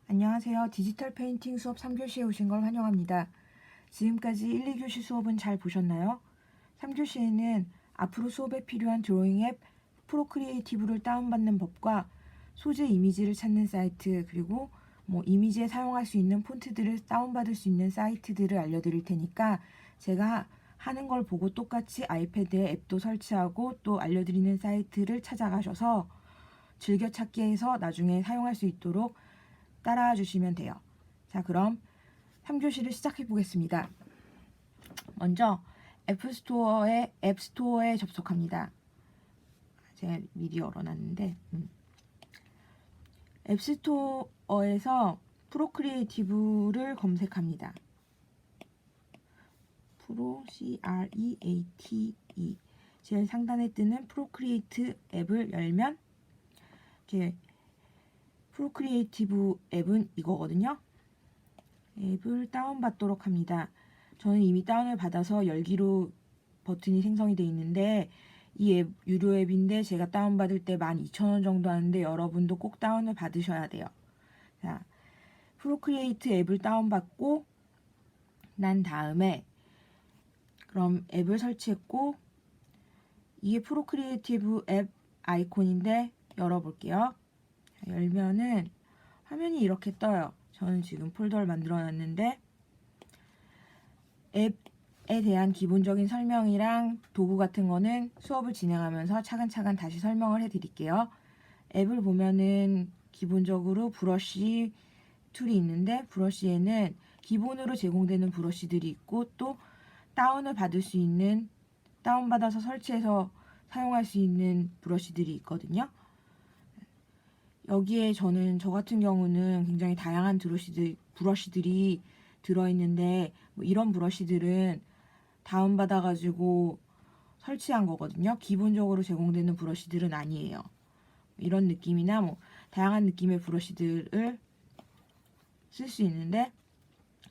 안녕하세요. 디지털 페인팅 수업 3교시에 오신 걸 환영합니다. 지금까지 1, 2교시 수업은 잘 보셨나요? 3교시에는 앞으로 수업에 필요한 드로잉 앱 프로크리에이티브를 다운받는 법과 소재 이미지를 찾는 사이트, 그리고 이미지에 사용할 수 있는 폰트들을 다운받을 수 있는 사이트들을 알려드릴 테니까 제가 하는 걸 보고 똑같이 아이패드에 앱도 설치하고 또 알려드리는 사이트를 찾아가셔서 즐겨찾기 해서 나중에 사용할 수 있도록 따라와 주시면 돼요. 자, 그럼 3교시를 시작해 보겠습니다. 먼저 앱스토어에 접속합니다. 제가 미리 열어놨는데 앱스토어에서 프로크리에이티브를 검색합니다. CREATE 제일 상단에 뜨는 프로크리에이트 앱을 열면 이렇게 프로크리에이티브 앱은 이거거든요. 앱을 다운받도록 합니다. 저는 이미 다운을 받아서 열기로 버튼이 생성이 되어 있는데 이 앱 유료 앱인데 제가 다운받을 때 12,000원 정도 하는데 여러분도 꼭 다운을 받으셔야 돼요. 자, 프로크리에이트 앱을 다운받고 난 다음에 그럼 앱을 설치했고 이게 프로크리에이티브 앱 아이콘인데 열어볼게요. 열면은 화면이 이렇게 떠요. 저는 지금 폴더를 만들어 놨는데 앱에 대한 기본적인 설명이랑 도구 같은 거는 수업을 진행하면서 차근차근 다시 설명을 해 드릴게요. 앱을 보면은 기본적으로 브러쉬 툴이 있는데 브러쉬에는 기본으로 제공되는 브러쉬들이 있고 또 다운을 받을 수 있는 다운받아서 설치해서 사용할 수 있는 브러쉬들이 있거든요. 여기에 저 같은 경우는 굉장히 다양한 브러쉬들이 들어있는데 이런 브러쉬들은 다운받아가지고 설치한 거거든요. 기본적으로 제공되는 브러쉬들은 아니에요. 이런 느낌이나 다양한 느낌의 브러쉬들을 쓸 수 있는데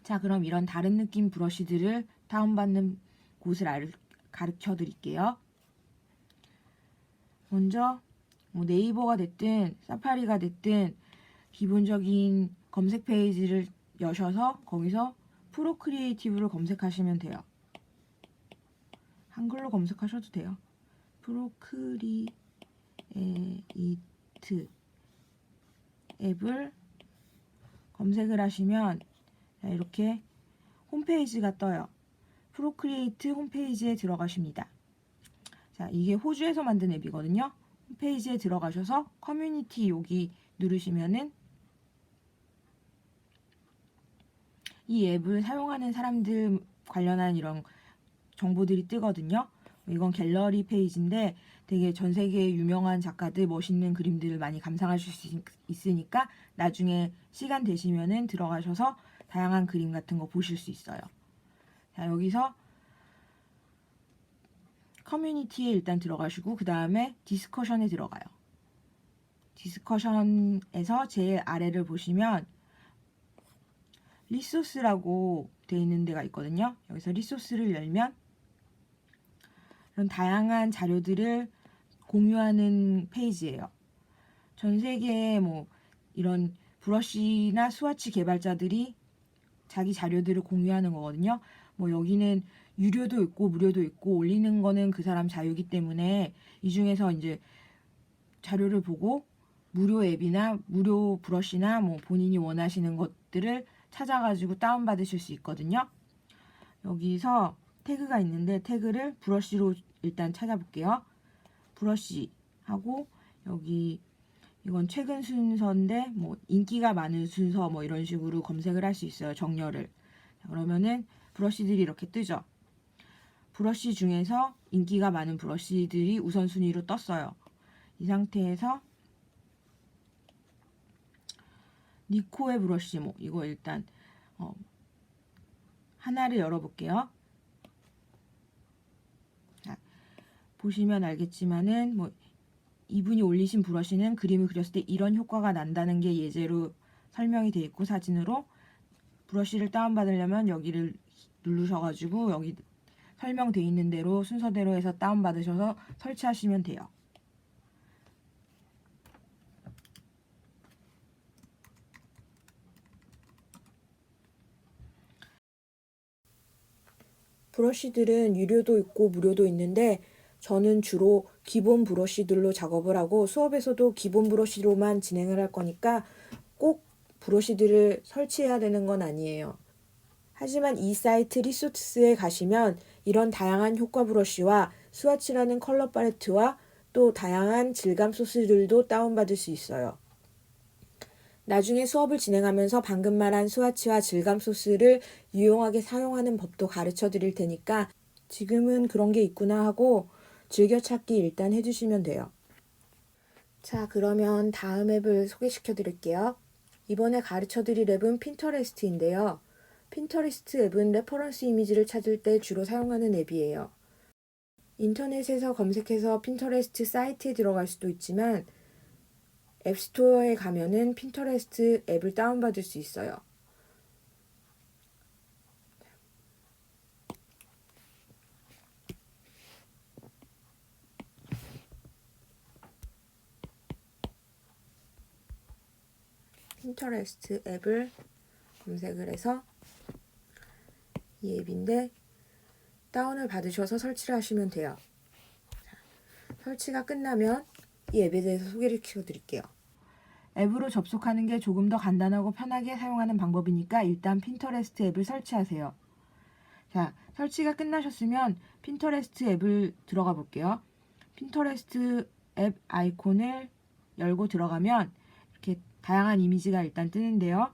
자, 그럼 이런 다른 느낌 브러쉬들을 다운받는 곳을 가르쳐 드릴게요. 먼저 네이버가 됐든 사파리가 됐든 기본적인 검색 페이지를 여셔서 거기서 프로크리에이티브를 검색하시면 돼요. 한글로 검색하셔도 돼요. 프로크리에이트 앱을 검색을 하시면 이렇게 홈페이지가 떠요. 프로크리에이트 홈페이지에 들어가십니다. 자, 이게 호주에서 만든 앱이거든요. 홈페이지에 들어가셔서 커뮤니티 여기 누르시면은 이 앱을 사용하는 사람들 관련한 이런 정보들이 뜨거든요. 이건 갤러리 페이지인데 되게 전 세계의 유명한 작가들 멋있는 그림들을 많이 감상하실 수 있으니까 나중에 시간 되시면은 들어가셔서 다양한 그림 같은 거 보실 수 있어요. 자, 여기서 커뮤니티에 일단 들어가시고 그 다음에 디스커션에 들어가요. 디스커션에서 제일 아래를 보시면 리소스라고 되어 있는 데가 있거든요. 여기서 리소스를 열면 이런 다양한 자료들을 공유하는 페이지예요. 전 세계에 이런 브러쉬나 스와치 개발자들이 자기 자료들을 공유하는 거거든요. 여기는 유료도 있고 무료도 있고 올리는 거는 그 사람 자유이기 때문에 이 중에서 이제 자료를 보고 무료 앱이나 무료 브러쉬나 본인이 원하시는 것들을 찾아가지고 다운받으실 수 있거든요. 여기서 태그가 있는데 태그를 브러쉬로 일단 찾아볼게요. 브러쉬 하고 여기 이건 최근 순서인데 인기가 많은 순서 이런 식으로 검색을 할 수 있어요. 정렬을. 그러면은 브러쉬들이 이렇게 뜨죠. 브러쉬 중에서 인기가 많은 브러쉬들이 우선순위로 떴어요. 이 상태에서 니코의 브러쉬 이거 일단 하나를 열어볼게요. 자, 보시면 알겠지만은 이분이 올리신 브러쉬는 그림을 그렸을 때 이런 효과가 난다는 게 예제로 설명이 되어 있고 사진으로 브러쉬를 다운받으려면 여기를 누르셔가지고 여기 설명되어 있는 대로 순서대로 해서 다운받으셔서 설치하시면 돼요. 브러쉬들은 유료도 있고 무료도 있는데 저는 주로 기본 브러쉬들로 작업을 하고 수업에서도 기본 브러쉬로만 진행을 할 거니까 꼭 브러쉬들을 설치해야 되는 건 아니에요. 하지만 이 사이트 리소스에 가시면 이런 다양한 효과 브러쉬와 스와치라는 컬러 팔레트와 또 다양한 질감 소스들도 다운받을 수 있어요. 나중에 수업을 진행하면서 방금 말한 스와치와 질감 소스를 유용하게 사용하는 법도 가르쳐 드릴 테니까 지금은 그런 게 있구나 하고 즐겨찾기 일단 해주시면 돼요. 자, 그러면 다음 앱을 소개시켜 드릴게요. 이번에 가르쳐 드릴 앱은 핀터레스트인데요. 핀터레스트 앱은 레퍼런스 이미지를 찾을 때 주로 사용하는 앱이에요. 인터넷에서 검색해서 핀터레스트 사이트에 들어갈 수도 있지만 앱스토어에 가면은 핀터레스트 앱을 다운받을 수 있어요. 핀터레스트 앱을 검색을 해서 이 앱인데 다운을 받으셔서 설치를 하시면 돼요. 설치가 끝나면 이 앱에 대해서 소개를 시켜드릴게요. 앱으로 접속하는 게 조금 더 간단하고 편하게 사용하는 방법이니까 일단 핀터레스트 앱을 설치하세요. 자, 설치가 끝나셨으면 핀터레스트 앱을 들어가 볼게요. 핀터레스트 앱 아이콘을 열고 들어가면 이렇게 다양한 이미지가 일단 뜨는데요.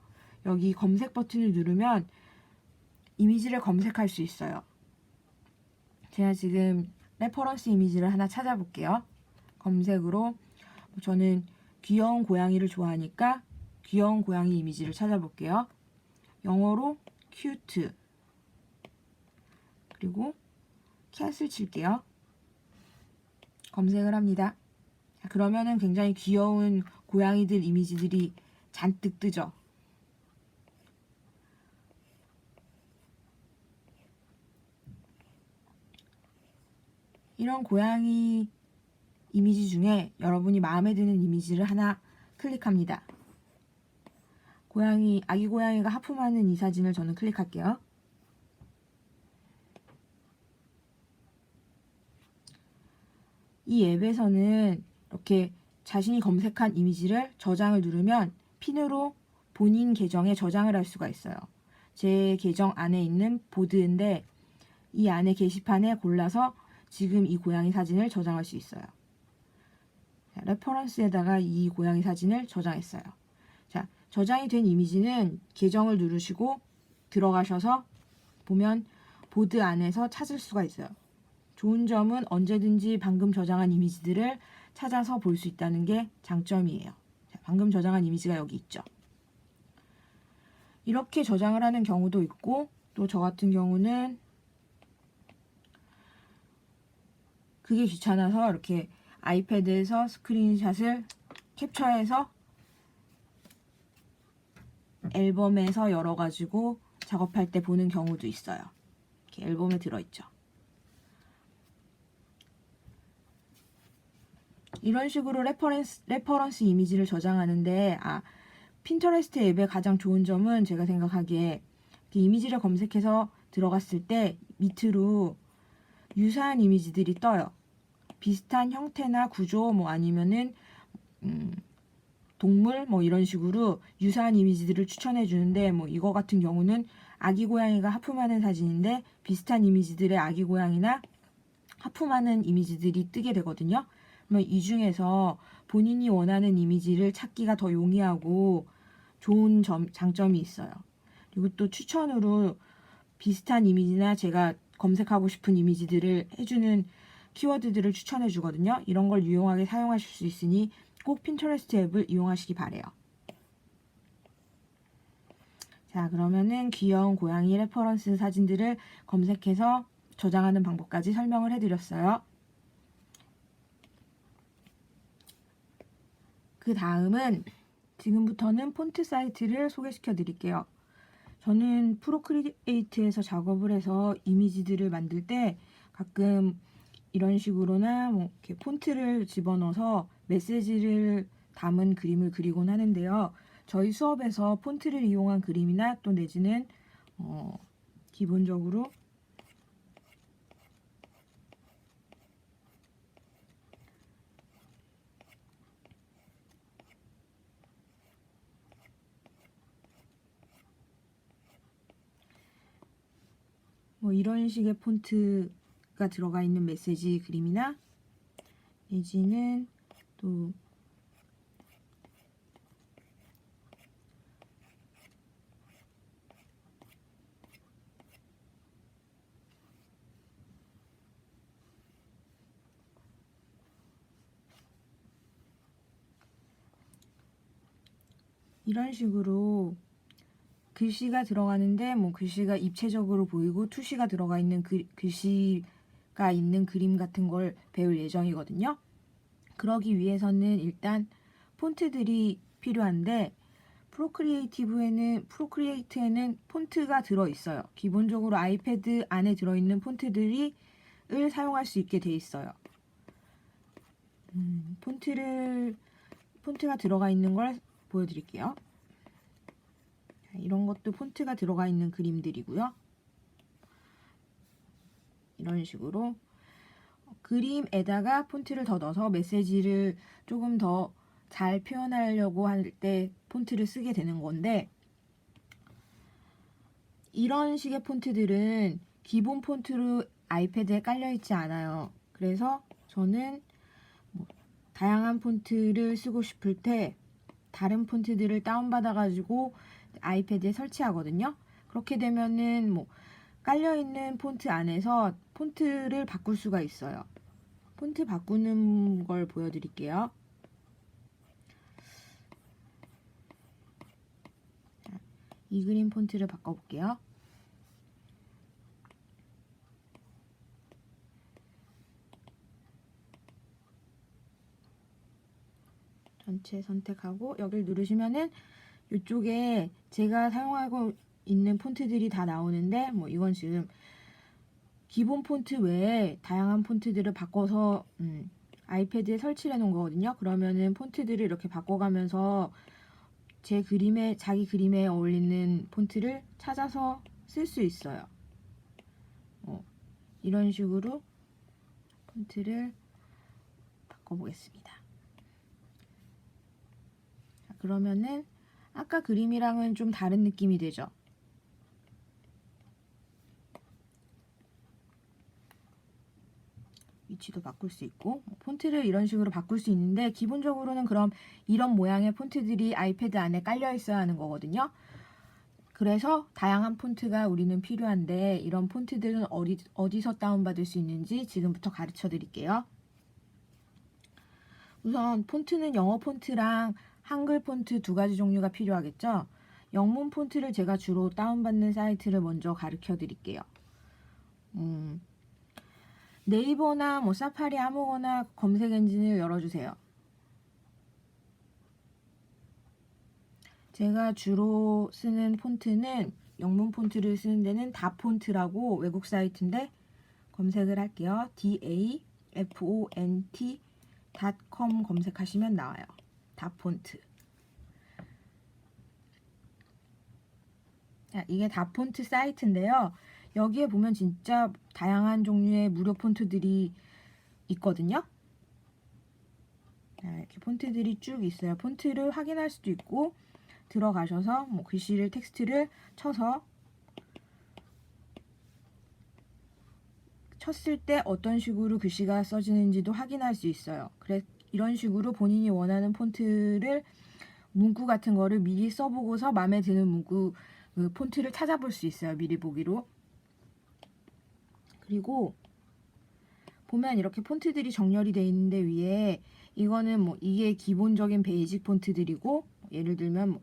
여기 검색 버튼을 누르면 이미지를 검색할 수 있어요. 제가 지금 레퍼런스 이미지를 하나 찾아볼게요. 검색으로 저는 귀여운 고양이를 좋아하니까 귀여운 고양이 이미지를 찾아볼게요. 영어로 cute 그리고 캣을 칠게요. 검색을 합니다. 그러면은 굉장히 귀여운 고양이들 이미지들이 잔뜩 뜨죠. 이런 고양이 이미지 중에 여러분이 마음에 드는 이미지를 하나 클릭합니다. 아기 고양이가 하품하는 이 사진을 저는 클릭할게요. 이 앱에서는 이렇게 자신이 검색한 이미지를 저장을 누르면 핀으로 본인 계정에 저장을 할 수가 있어요. 제 계정 안에 있는 보드인데 이 안에 게시판에 골라서 지금 이 고양이 사진을 저장할 수 있어요. 자, 레퍼런스에다가 이 고양이 사진을 저장했어요. 자, 저장이 된 이미지는 계정을 누르시고 들어가셔서 보면 보드 안에서 찾을 수가 있어요. 좋은 점은 언제든지 방금 저장한 이미지들을 찾아서 볼 수 있다는 게 장점이에요. 자, 방금 저장한 이미지가 여기 있죠. 이렇게 저장을 하는 경우도 있고 또 저 같은 경우는 그게 귀찮아서 이렇게 아이패드에서 스크린샷을 캡처해서 앨범에서 열어가지고 작업할 때 보는 경우도 있어요. 이렇게 앨범에 들어있죠. 이런 식으로 레퍼런스 이미지를 저장하는데 핀터레스트 앱의 가장 좋은 점은 제가 생각하기에 이미지를 검색해서 들어갔을 때 밑으로 유사한 이미지들이 떠요. 비슷한 형태나 구조 아니면은 동물 이런 식으로 유사한 이미지들을 추천해 주는데 이거 같은 경우는 아기 고양이가 하품하는 사진인데 비슷한 이미지들의 아기 고양이나 하품하는 이미지들이 뜨게 되거든요. 그러면 이 중에서 본인이 원하는 이미지를 찾기가 더 용이하고 좋은 장점이 있어요. 그리고 또 추천으로 비슷한 이미지나 제가 검색하고 싶은 이미지들을 해주는 키워드들을 추천해 주거든요. 이런 걸 유용하게 사용하실 수 있으니 꼭 핀터레스트 앱을 이용하시기 바래요. 자, 그러면은 귀여운 고양이 레퍼런스 사진들을 검색해서 저장하는 방법까지 설명을 해드렸어요. 그 다음은 지금부터는 폰트 사이트를 소개시켜 드릴게요. 저는 프로크리에이트에서 작업을 해서 이미지들을 만들 때 가끔 이런 식으로나 이렇게 폰트를 집어넣어서 메시지를 담은 그림을 그리곤 하는데요. 저희 수업에서 폰트를 이용한 그림이나 또 내지는 기본적으로 뭐 이런 식의 폰트가 들어가 있는 메시지 그림이나 내지는 또 이런 식으로 글씨가 들어가는데 뭐 글씨가 입체적으로 보이고 투시가 들어가 있는 글씨가 있는 그림 같은 걸 배울 예정이거든요. 그러기 위해서는 일단 폰트들이 필요한데 프로크리에이트에는 폰트가 들어있어요. 기본적으로 아이패드 안에 들어있는 폰트들을 사용할 수 있게 돼 있어요. 폰트가 들어가 있는 걸 보여드릴게요. 이런 것도 폰트가 들어가 있는 그림들이고요. 이런 식으로 그림에다가 폰트를 더 넣어서 메시지를 조금 더 잘 표현하려고 할 때 폰트를 쓰게 되는 건데, 이런 식의 폰트들은 기본 폰트로 아이패드에 깔려 있지 않아요. 그래서 저는 다양한 폰트를 쓰고 싶을 때 다른 폰트들을 다운받아 가지고 아이패드에 설치하거든요. 그렇게 되면은 깔려있는 폰트 안에서 폰트를 바꿀 수가 있어요. 폰트 바꾸는 걸 보여드릴게요. 자, 이 그림 폰트를 바꿔볼게요. 전체 선택하고 여기를 누르시면은 이쪽에 제가 사용하고 있는 폰트들이 다 나오는데 이건 지금 기본 폰트 외에 다양한 폰트들을 바꿔서 아이패드에 설치해 놓은 거거든요. 그러면은 폰트들을 이렇게 바꿔가면서 자기 그림에 어울리는 폰트를 찾아서 쓸 수 있어요. 이런 식으로 폰트를 바꿔보겠습니다. 자, 그러면은 아까 그림이랑은 좀 다른 느낌이 되죠. 위치도 바꿀 수 있고 폰트를 이런 식으로 바꿀 수 있는데, 기본적으로는 그럼 이런 모양의 폰트들이 아이패드 안에 깔려 있어야 하는 거거든요. 그래서 다양한 폰트가 우리는 필요한데, 이런 폰트들은 어디서 다운받을 수 있는지 지금부터 가르쳐 드릴게요. 우선 폰트는 영어 폰트랑 한글 폰트 두 가지 종류가 필요하겠죠. 영문 폰트를 제가 주로 다운받는 사이트를 먼저 가르쳐 드릴게요. 네이버나 사파리 아무거나 검색 엔진을 열어주세요. 제가 주로 쓰는 폰트는 영문 폰트를 쓰는 데는 다폰트라고 외국 사이트인데 검색을 할게요. dafont.com 검색하시면 나와요. 다폰트. 이게 다폰트 사이트인데요. 여기에 보면 진짜 다양한 종류의 무료 폰트들이 있거든요. 이렇게 폰트들이 쭉 있어요. 폰트를 확인할 수도 있고, 들어가셔서 글씨를 텍스트를 쳤을 때 어떤 식으로 글씨가 써지는지도 확인할 수 있어요. 그래서 이런 식으로 본인이 원하는 폰트를 문구 같은 거를 미리 써보고서 마음에 드는 문구 폰트를 찾아볼 수 있어요. 미리 보기로. 그리고 보면 이렇게 폰트들이 정렬이 되어 있는데, 위에 이거는 이게 기본적인 베이직 폰트들이고, 예를 들면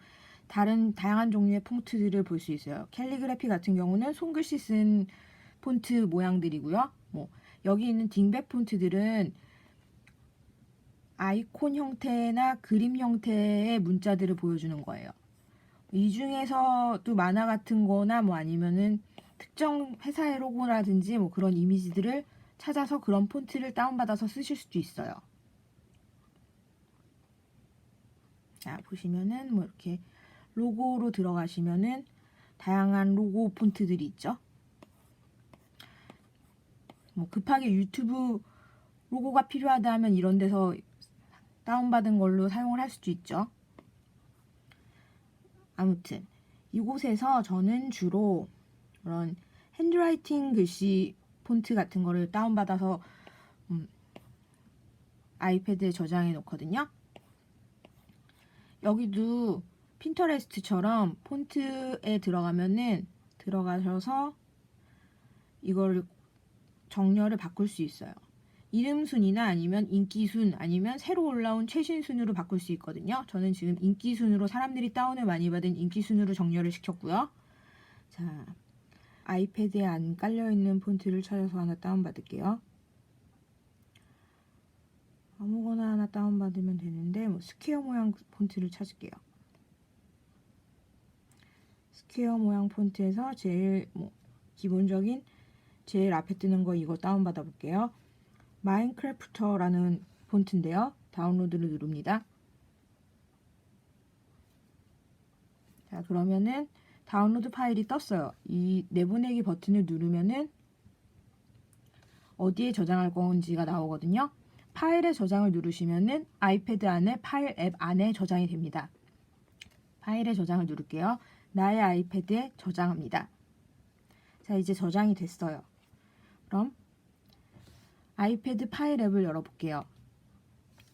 다양한 종류의 폰트들을 볼 수 있어요. 캘리그래피 같은 경우는 손글씨 쓴 폰트 모양들이고요. 여기 있는 딩백 폰트들은 아이콘 형태나 그림 형태의 문자들을 보여주는 거예요. 이 중에서도 만화 같은 거나 아니면은 특정 회사의 로고라든지 그런 이미지들을 찾아서 그런 폰트를 다운받아서 쓰실 수도 있어요. 자, 보시면은 이렇게 로고로 들어가시면은 다양한 로고 폰트들이 있죠. 급하게 유튜브 로고가 필요하다 하면 이런 데서 다운받은 걸로 사용을 할 수도 있죠. 아무튼 이곳에서 저는 주로 그런 핸드라이팅 글씨 폰트 같은 거를 다운받아서 아이패드에 저장해 놓거든요. 여기도 핀터레스트처럼 폰트에 들어가셔서 이거를 정렬을 바꿀 수 있어요. 이름 순이나 아니면 인기 순 아니면 새로 올라온 최신 순으로 바꿀 수 있거든요. 저는 지금 인기 순으로 사람들이 다운을 많이 받은 인기 순으로 정렬을 시켰고요. 자, 아이패드에 안 깔려있는 폰트를 찾아서 하나 다운받을게요. 아무거나 하나 다운받으면 되는데 스퀘어 모양 폰트를 찾을게요. 스퀘어 모양 폰트에서 제일 기본적인 제일 앞에 뜨는 거 이거 다운받아 볼게요. 마인크래프터라는 폰트인데요. 다운로드를 누릅니다. 자, 그러면은 다운로드 파일이 떴어요. 이 내보내기 버튼을 누르면은 어디에 저장할 건지가 나오거든요. 파일에 저장을 누르시면은 아이패드 안에 파일 앱 안에 저장이 됩니다. 파일에 저장을 누를게요. 나의 아이패드에 저장합니다. 자, 이제 저장이 됐어요. 그럼 아이패드 파일 앱을 열어볼게요.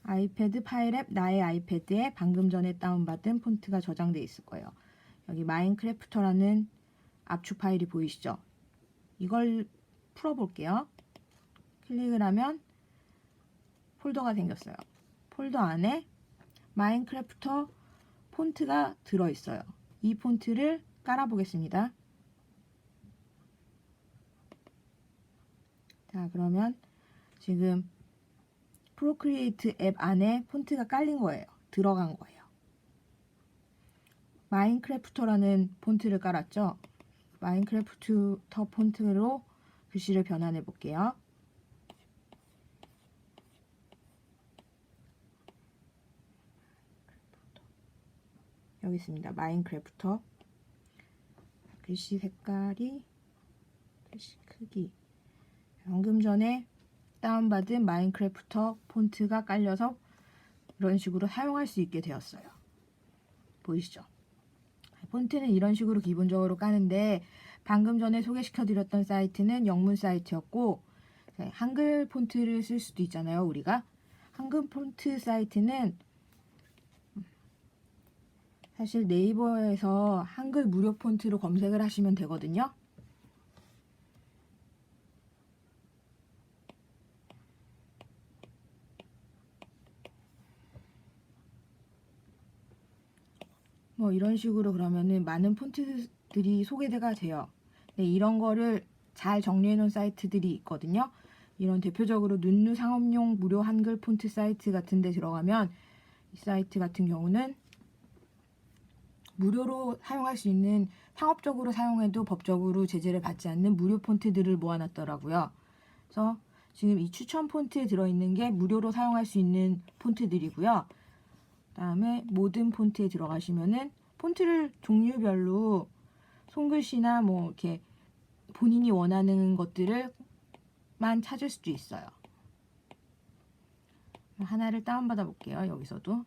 아이패드 파일 앱 나의 아이패드에 방금 전에 다운받은 폰트가 저장되어 있을 거예요. 여기 마인크래프터라는 압축 파일이 보이시죠? 이걸 풀어볼게요. 클릭을 하면 폴더가 생겼어요. 폴더 안에 마인크래프터 폰트가 들어있어요. 이 폰트를 깔아보겠습니다. 자, 그러면 지금 프로크리에이트 앱 안에 폰트가 깔린 거예요. 들어간 거예요. 마인크래프터라는 폰트를 깔았죠. 마인크래프터 폰트로 글씨를 변환해 볼게요. 여기 있습니다. 마인크래프터. 글씨 색깔이, 글씨 크기. 방금 전에 다운받은 마인크래프터 폰트가 깔려서 이런 식으로 사용할 수 있게 되었어요. 보이시죠? 폰트는 이런 식으로 기본적으로 까는데 방금 전에 소개시켜드렸던 사이트는 영문 사이트였고 한글 폰트를 쓸 수도 있잖아요. 우리가 한글 폰트 사이트는 사실 네이버에서 한글 무료 폰트로 검색을 하시면 되거든요. 이런 식으로 그러면은 많은 폰트들이 소개가 돼요. 네, 이런 거를 잘 정리해 놓은 사이트들이 있거든요. 이런 대표적으로 눈누 상업용 무료 한글 폰트 사이트 같은 데 들어가면 이 사이트 같은 경우는 무료로 사용할 수 있는, 상업적으로 사용해도 법적으로 제재를 받지 않는 무료 폰트들을 모아놨더라고요. 그래서 지금 이 추천 폰트에 들어있는 게 무료로 사용할 수 있는 폰트들이고요. 다음에 모든 폰트에 들어가시면은 폰트를 종류별로 손글씨나 이렇게 본인이 원하는 것들을만 찾을 수도 있어요. 하나를 다운받아 볼게요. 여기서도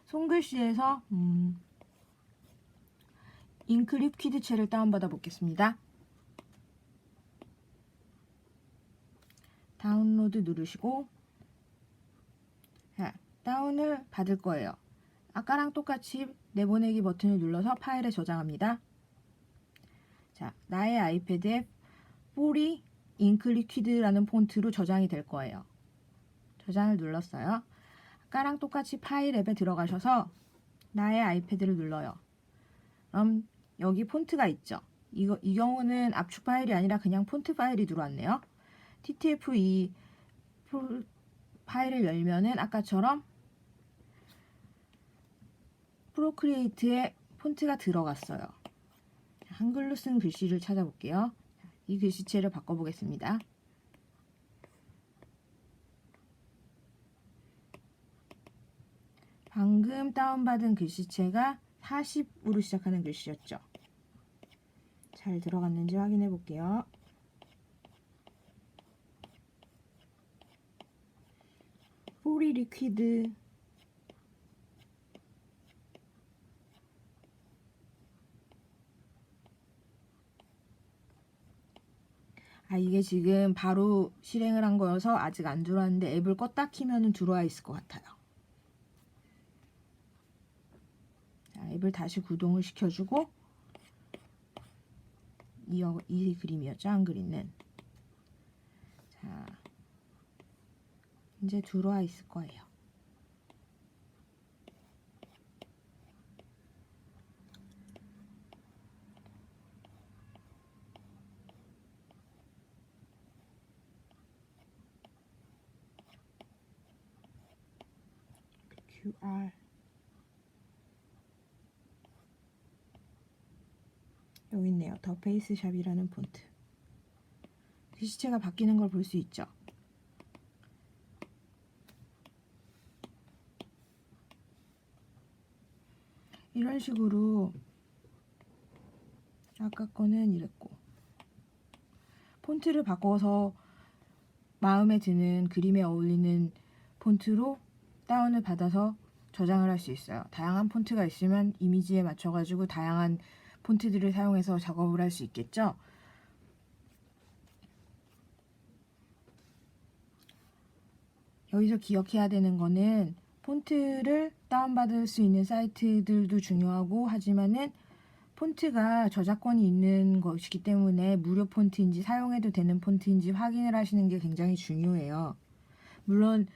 손글씨에서 잉크 립퀴드체를 다운받아 보겠습니다. 다운로드 누르시고 다운을 받을 거예요. 아까랑 똑같이 내보내기 버튼을 눌러서 파일에 저장합니다. 자, 나의 아이패드에 포리 잉크 리퀴드라는 폰트로 저장이 될 거예요. 저장을 눌렀어요. 아까랑 똑같이 파일 앱에 들어가셔서 나의 아이패드를 눌러요. 그럼 여기 폰트가 있죠. 이 경우는 압축 파일이 아니라 그냥 폰트 파일이 들어왔네요. TTF 이 파일을 열면은 아까처럼 프로크리에이트에 폰트가 들어갔어요. 한글로 쓴 글씨를 찾아볼게요. 이 글씨체를 바꿔보겠습니다. 방금 다운받은 글씨체가 40으로 시작하는 글씨였죠. 잘 들어갔는지 확인해 볼게요. 포리 리퀴드 이게 지금 바로 실행을 한 거여서 아직 안 들어왔는데 앱을 껐다 키면은 들어와 있을 것 같아요. 자, 앱을 다시 구동을 시켜주고 이 그림이었죠, 한글이는. 자, 이제 들어와 있을 거예요. QR 여기 있네요. 더 페이스샵이라는 폰트. 글씨체가 바뀌는 걸 볼 수 있죠. 이런 식으로 아까 거는 이랬고 폰트를 바꿔서 마음에 드는 그림에 어울리는 폰트로 다운을 받아서 저장을 할 수 있어요. 다양한 폰트가 있으면 이미지에 맞춰가지고 다양한 폰트들을 사용해서 작업을 할 수 있겠죠. 여기서 기억해야 되는 거는 폰트를 다운받을 수 있는 사이트들도 중요하고 하지만은 폰트가 저작권이 있는 것이기 때문에 무료 폰트인지 사용해도 되는 폰트인지 확인을 하시는 게 굉장히 중요해요. 물론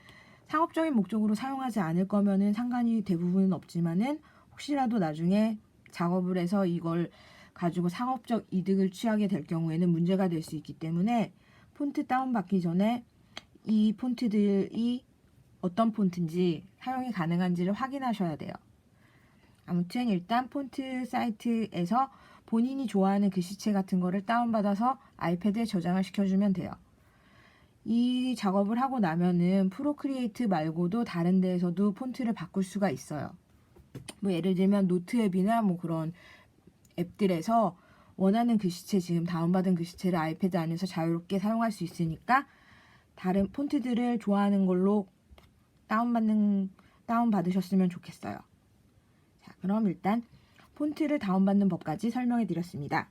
상업적인 목적으로 사용하지 않을 거면은 상관이 대부분은 없지만은 혹시라도 나중에 작업을 해서 이걸 가지고 상업적 이득을 취하게 될 경우에는 문제가 될 수 있기 때문에 폰트 다운받기 전에 이 폰트들이 어떤 폰트인지 사용이 가능한지를 확인하셔야 돼요. 아무튼 일단 폰트 사이트에서 본인이 좋아하는 글씨체 같은 거를 다운받아서 아이패드에 저장을 시켜주면 돼요. 이 작업을 하고 나면은 프로크리에이트 말고도 다른 데에서도 폰트를 바꿀 수가 있어요. 뭐 예를 들면 노트 앱이나 뭐 그런 앱들에서 원하는 글씨체, 지금 다운받은 글씨체를 아이패드 안에서 자유롭게 사용할 수 있으니까 다른 폰트들을 좋아하는 걸로 다운받으셨으면 좋겠어요. 자, 그럼 일단 폰트를 다운받는 법까지 설명해 드렸습니다.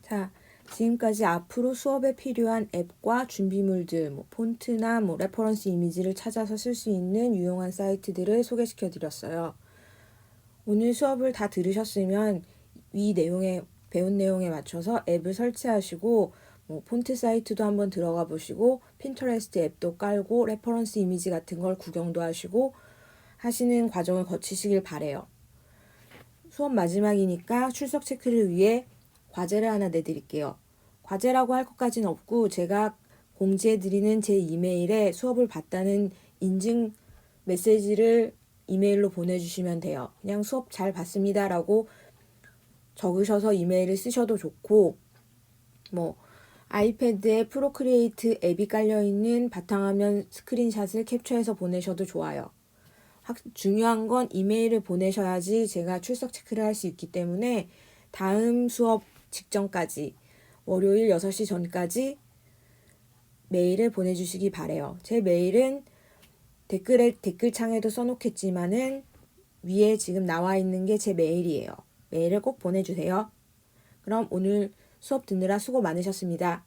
자, 지금까지 앞으로 수업에 필요한 앱과 준비물들, 폰트나 레퍼런스 이미지를 찾아서 쓸 수 있는 유용한 사이트들을 소개시켜 드렸어요. 오늘 수업을 다 들으셨으면 배운 내용에 맞춰서 앱을 설치하시고 폰트 사이트도 한번 들어가 보시고 핀터레스트 앱도 깔고 레퍼런스 이미지 같은 걸 구경도 하시고 하시는 과정을 거치시길 바래요. 수업 마지막이니까 출석 체크를 위해 과제를 하나 내드릴게요. 과제라고 할 것까지는 없고 제가 공지해드리는 제 이메일에 수업을 봤다는 인증 메시지를 이메일로 보내주시면 돼요. 그냥 수업 잘 봤습니다라고 적으셔서 이메일을 쓰셔도 좋고 아이패드에 프로크리에이트 앱이 깔려있는 바탕화면 스크린샷을 캡처해서 보내셔도 좋아요. 중요한 건 이메일을 보내셔야지 제가 출석 체크를 할 수 있기 때문에 다음 수업 직전까지 월요일 6시 전까지 메일을 보내주시기 바래요. 제 메일은 댓글창에도 써놓겠지만은 위에 지금 나와 있는 게 제 메일이에요. 메일을 꼭 보내주세요. 그럼 오늘 수업 듣느라 수고 많으셨습니다.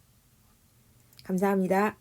감사합니다.